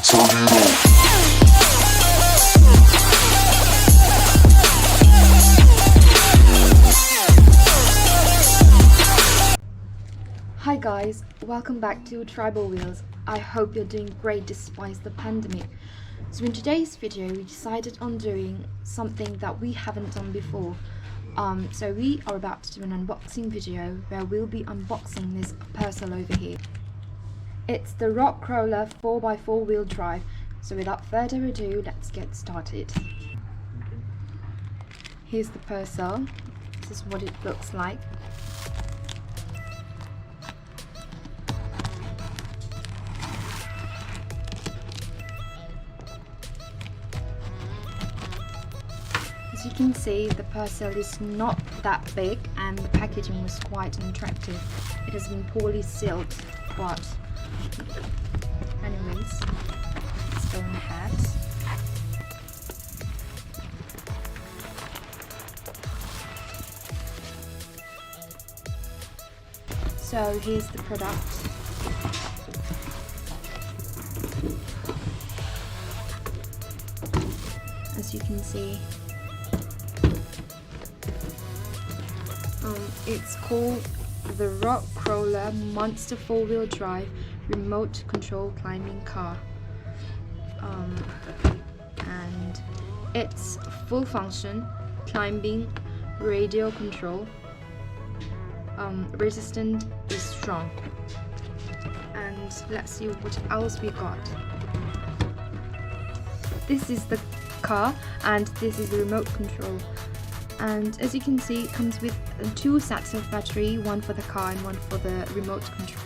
Hi guys, welcome back to Tribal Wheels. I hope you're doing great despite the pandemic. So in today's video we decided on doing something that we haven't done before. So we are about to do an unboxing video where we'll be unboxing this parcel over here. It's the Rock Crawler 4x4 wheel drive. So without further ado, let's get started. Here's the parcel. This is what it looks like. As you can see, the parcel is not that big and the packaging was quite unattractive. It has been poorly sealed, but anyways, let's go ahead. So here's the product. As you can see, it's called the Rock Crawler Monster 4-wheel drive remote control climbing car, and it's full function climbing, radio control, resistant is strong. And let's see what else we got. This is the car and this is the remote control. And as you can see, it comes with 2 sets of battery, one for the car and one for the remote control.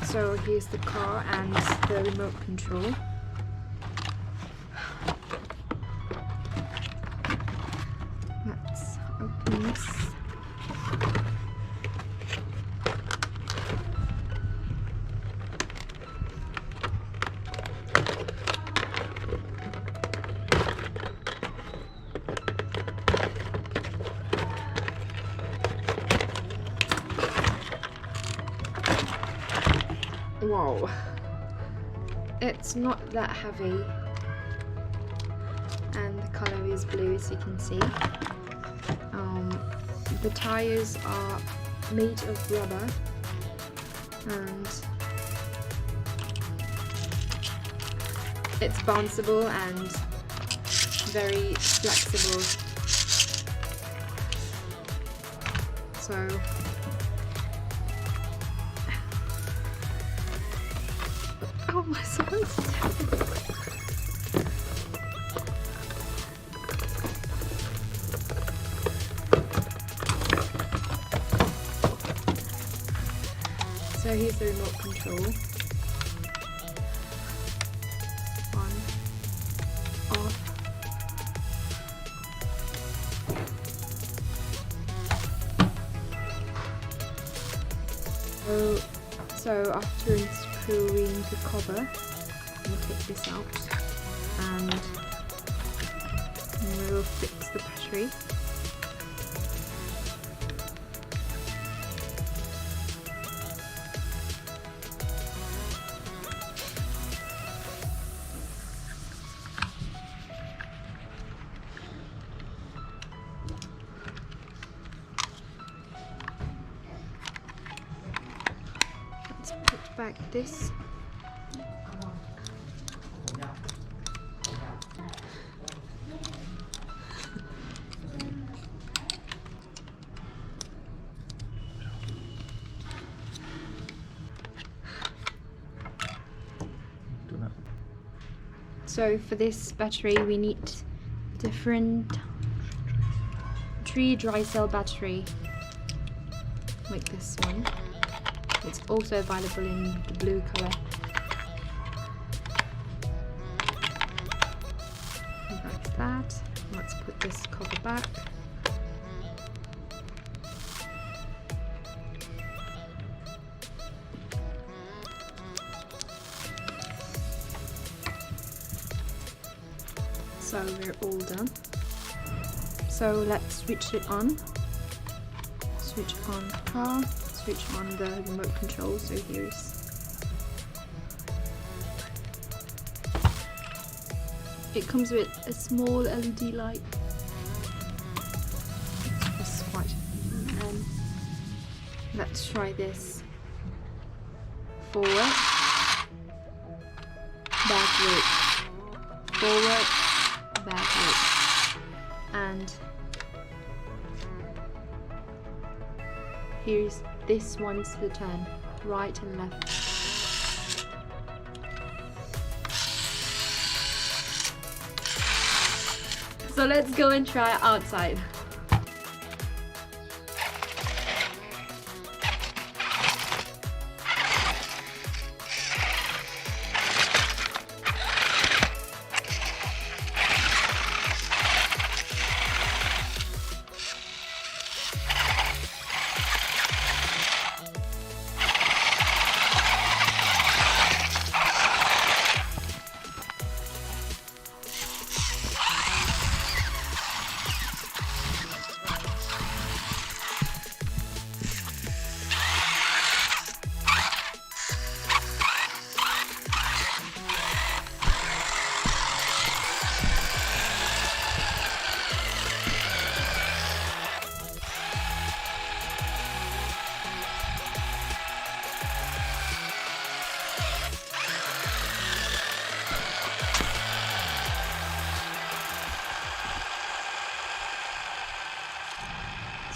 So here's the car and the remote control. Let's open this. Whoa, it's not that heavy and the color is blue, as you can see. The tires are made of rubber and it's bounceable and very flexible. So oh my god. So here's the remote control. On, off. So after unscrewing the cover, I'm going to take this out and we'll fix the battery. back this. So for this battery we need different 3 dry cell battery like this one. It's also available in the blue color. Like that. Let's put this cover back. So we're all done. So let's switch it on. Switch on car, switch on the remote control. So here's, it comes with a small LED light. It's white. And let's try this. Forward, backward, forward, backward, and here's this one's the turn, right and left. So let's go and try it outside.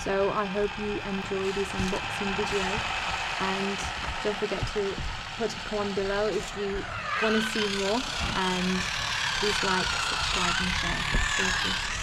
So I hope you enjoyed this unboxing video, and don't forget to put a comment below if you want to see more, and please like, subscribe and share. Thank you.